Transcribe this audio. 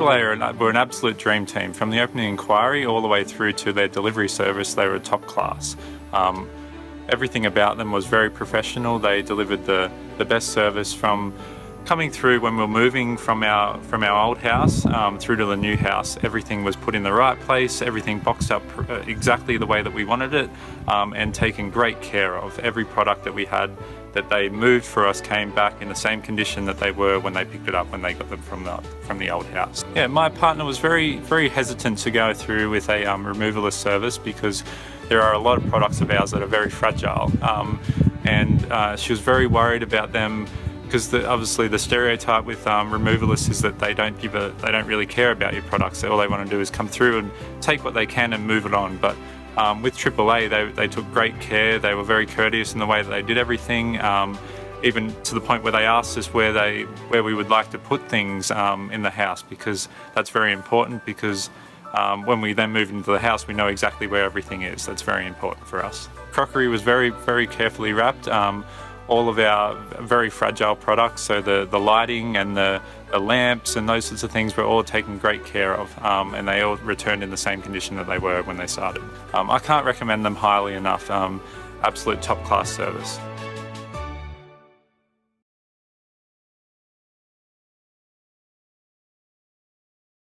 AAA were an absolute dream team. From the opening inquiry all the way through to their delivery service, they were top class. Everything about them was very professional. They delivered the best service from coming through when we were moving from our old house through to the new house. Everything was put in the right place, everything boxed up exactly the way that we wanted it, and taken great care of. Every product that we had that they moved for us came back in the same condition that they were when they picked it up when they got them from the old house. Yeah, my partner was very hesitant to go through with a removalist service because there are a lot of products of ours that are very fragile, and she was very worried about them because obviously the stereotype with removalists is that they don't really care about your products. All they want to do is come through and take what they can and move it on. But with AAA, they took great care. They were very courteous in the way that they did everything, even to the point where they asked us where we would like to put things in the house, because that's very important, because when we then move into the house, we know exactly where everything is. That's very important for us. Crockery was very carefully wrapped. All of our very fragile products, so the lighting and the lamps and those sorts of things, were all taken great care of, and they all returned in the same condition that they were when they started. I can't recommend them highly enough. Absolute top class service.